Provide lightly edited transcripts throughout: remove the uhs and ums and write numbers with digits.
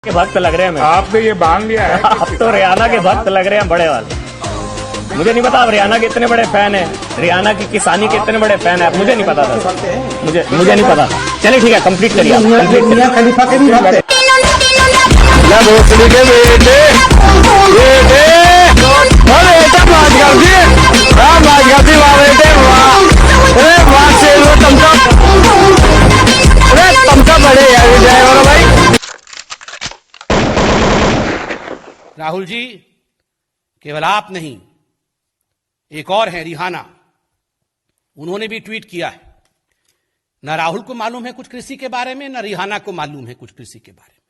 के भक्त लग रहे हैं मैं। आपने ये बांध लिया है आप तो रियाना के भक्त लग रहे हैं बड़े वाले। मुझे नहीं पता आप रियाना के इतने बड़े फैन हैं, रियाना की किसानी के इतने बड़े फैन हैं। मुझे नहीं पता था, मुझे नहीं पता। चलिए ठीक है, कंप्लीट करिए आप। मियां खलीफा के भी भक्त हैं। राहुल जी, केवल आप नहीं, एक और है रिहाना, उन्होंने भी ट्वीट किया है। ना राहुल को मालूम है कुछ कृषि के बारे में, ना रिहाना को मालूम है कुछ कृषि के बारे में।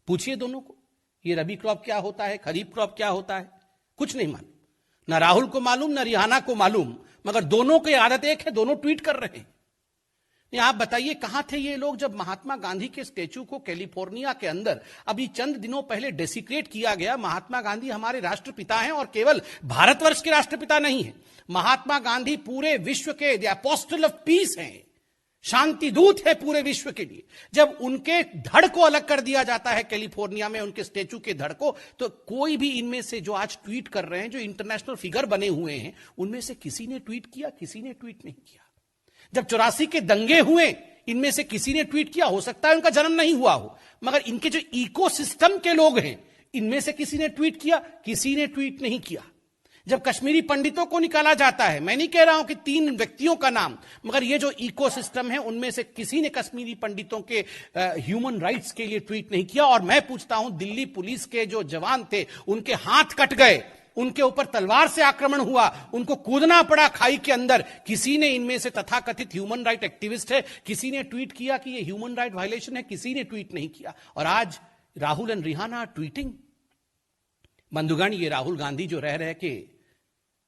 पूछिए दोनों को, ये रबी क्रॉप क्या होता है, खरीफ क्रॉप क्या होता है, कुछ नहीं मालूम। ना राहुल को मालूम, ना रिहाना को मालूम, मगर दोनों की आदत एक है, दोनों ट्वीट कर रहे हैं। नहीं, आप बताइए कहां थे ये लोग जब महात्मा गांधी के स्टैच्यू को कैलिफोर्निया के अंदर अभी चंद दिनों पहले डेसिक्रेट किया गया। महात्मा गांधी हमारे राष्ट्रपिता हैं, और केवल भारतवर्ष के राष्ट्रपिता नहीं है, महात्मा गांधी पूरे विश्व के अपोस्टल ऑफ पीस हैं, शांति दूत है पूरे विश्व के लिए। जब उनके धड़ को अलग कर दिया जाता है कैलिफोर्निया में, उनके स्टैच्यू के धड़ को, तो कोई भी इनमें से जो आज ट्वीट कर रहे हैं, जो इंटरनेशनल फिगर बने हुए हैं, उनमें से किसी ने ट्वीट किया? किसी ने ट्वीट नहीं किया। जब 84 के दंगे हुए, इनमें से किसी ने ट्वीट किया? हो सकता है उनका जन्म नहीं हुआ हो, मगर इनके जो इकोसिस्टम के लोग हैं, इनमें से किसी ने ट्वीट किया? किसी ने ट्वीट नहीं किया। जब कश्मीरी पंडितों को निकाला जाता है, मैं नहीं कह रहा हूं कि 3 व्यक्तियों का नाम, मगर ये जो इकोसिस्टम है, उनमें से किसी ने कश्मीरी पंडितों के ह्यूमन राइट्स के लिए ट्वीट नहीं किया। और मैं पूछता हूं, दिल्ली पुलिस के जो जवान थे, उनके हाथ कट गए, उनके ऊपर तलवार से आक्रमण हुआ, उनको कूदना पड़ा खाई के अंदर, किसी ने इनमें से तथाकथित ह्यूमन राइट एक्टिविस्ट है, किसी ने ट्वीट किया कि यह ह्यूमन राइट वायलेशन है? किसी ने ट्वीट नहीं किया। और आज राहुल एंड रिहाना ट्वीटिंग। बंधुगण, ये राहुल गांधी जो रह रहे के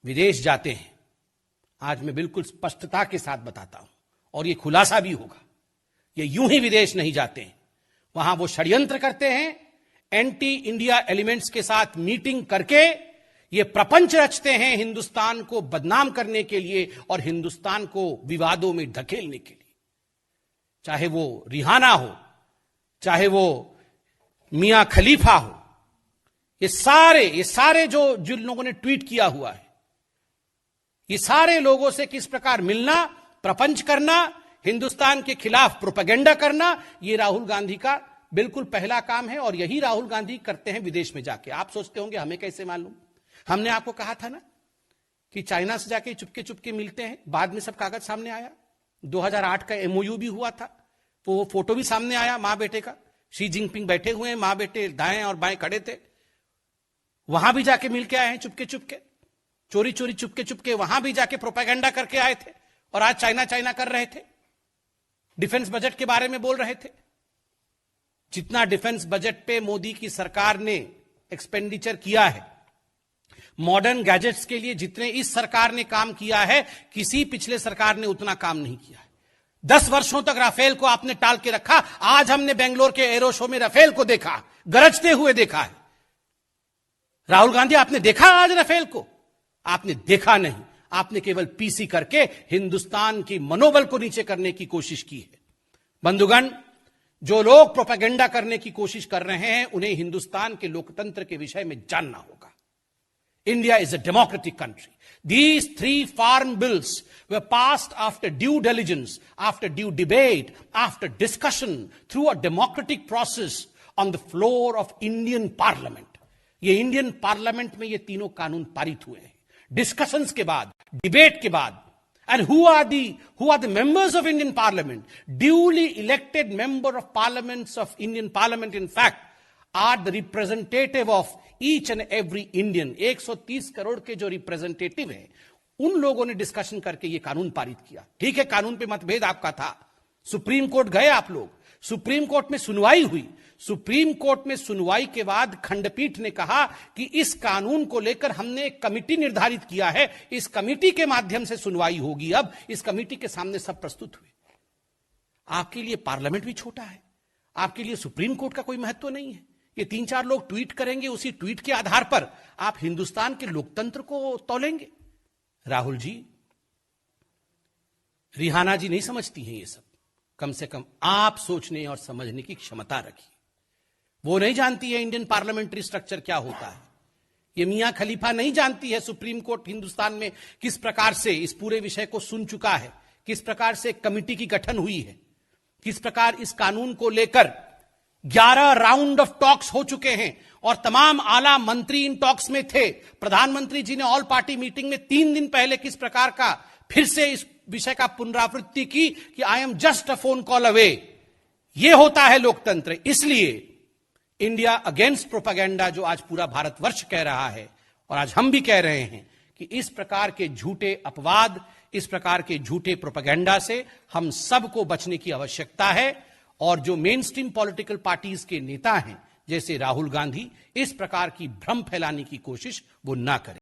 विदेश जाते हैं, आज मैं बिल्कुल स्पष्टता के साथ बताता हूं, और यह खुलासा भी होगा, ये यूं ही विदेश नहीं जाते हैं। वहां वो षड्यंत्र करते हैं, एंटी इंडिया एलिमेंट्स के साथ मीटिंग करके ये प्रपंच रचते हैं हिंदुस्तान को बदनाम करने के लिए और हिंदुस्तान को विवादों में धकेलने के लिए। चाहे वो रिहाना हो, चाहे वो मियां खलीफा हो, ये सारे जो जिन लोगों ने ट्वीट किया हुआ है, ये सारे लोगों से किस प्रकार मिलना, प्रपंच करना, हिंदुस्तान के खिलाफ प्रोपेगेंडा करना, ये राहुल गांधी का बिल्कुल पहला काम है। और यही राहुल गांधी करते हैं विदेश में जाके। आप सोचते होंगे हमें कैसे मालूम? हमने आपको कहा था ना कि चाइना से जाके चुपके चुपके मिलते हैं, बाद में सब कागज सामने आया। 2008 का एमओयू भी हुआ था, वो फोटो भी सामने आया मां बेटे का, शी जिनपिंग बैठे हुए हैं, मां बेटे दाएं और बाएं खड़े थे, वहां भी जाके मिलके आए हैं चुपके चुपके, चोरी चोरी चुपके चुपके वहां भी जाके प्रोपेगेंडा करके आए थे। और आज चाइना चाइना कर रहे थे, डिफेंस बजट के बारे में बोल रहे थे। जितना डिफेंस बजट पे मोदी की सरकार ने एक्सपेंडिचर किया है, मॉडर्न गैजेट्स के लिए जितने इस सरकार ने काम किया है, किसी पिछले सरकार ने उतना काम नहीं किया है। 10 वर्षों तक राफेल को आपने टाल के रखा। आज हमने बेंगलोर के एरो शो में राफेल को देखा, गरजते हुए देखा है। राहुल गांधी, आपने देखा आज राफेल को? आपने देखा नहीं, आपने केवल पीसी करके हिंदुस्तान की मनोबल को नीचे करने की कोशिश की है। बंधुगण, जो लोग प्रोपेगेंडा करने की कोशिश कर रहे हैं, उन्हें हिंदुस्तान के लोकतंत्र के विषय में जानना होगा। India is a democratic country. These 3 farm bills were passed after due diligence, after due debate, after discussion, through a democratic process on the floor of Indian Parliament. ये इंडियन पार्लियामेंट में ये तीनों कानून पारित हुए हैं, डिस्कशंस के बाद, डिबेट के बाद। And who are the members of Indian Parliament? Duly elected member of parliaments of Indian Parliament, in fact, are the representative of each and every Indian. 130 crore के जो रिप्रेजेंटेटिव हैं, उन लोगों ने डिस्कशन करके ये कानून पारित किया। ठीक है, कानून पे मतभेद आपका था, सुप्रीम कोर्ट गए आप लोग, सुप्रीम कोर्ट में सुनवाई हुई। सुप्रीम कोर्ट में सुनवाई के बाद खंडपीठ ने कहा कि इस कानून को लेकर हमने एक कमिटी निर्धारित किया है, इस कमिटी के माध्यम से सुनवाई होगी। अब इस कमिटी के सामने सब प्रस्तुत हुए। आपके लिए पार्लियामेंट भी छोटा है, आपके लिए सुप्रीम कोर्ट का कोई महत्व नहीं है। ये 3-4 लोग ट्वीट करेंगे, उसी ट्वीट के आधार पर आप हिंदुस्तान के लोकतंत्र को तौलेंगे। राहुल जी, रिहाना जी नहीं समझती हैं ये सब। कम से कम आप सोचने और समझने की क्षमता रखिए। वो नहीं जानती है इंडियन पार्लियामेंट्री स्ट्रक्चर क्या होता है। ये मियां खलीफा नहीं जानती है सुप्रीम कोर्ट हिंदुस्तान में किस प्रकार से इस पूरे विषय को सुन चुका है, किस प्रकार से कमिटी की गठन हुई है, किस प्रकार इस कानून को लेकर 11 राउंड ऑफ टॉक्स हो चुके हैं और तमाम आला मंत्री इन टॉक्स में थे। प्रधानमंत्री जी ने ऑल पार्टी मीटिंग में 3 दिन पहले किस प्रकार का फिर से इस विषय का पुनरावृत्ति की कि I am just a phone call away. यह होता है लोकतंत्र। इसलिए इंडिया अगेंस्ट प्रोपेगेंडा जो आज पूरा भारतवर्ष कह रहा है और आज हम भी कह रहे हैं कि इस प्रकार के झूठे अपवाद, इस प्रकार के झूठे प्रोपेगेंडा से हम सबको बचने की आवश्यकता है। और जो मेन स्ट्रीम पॉलिटिकल पार्टीज के नेता हैं जैसे राहुल गांधी, इस प्रकार की भ्रम फैलाने की कोशिश वो ना करें।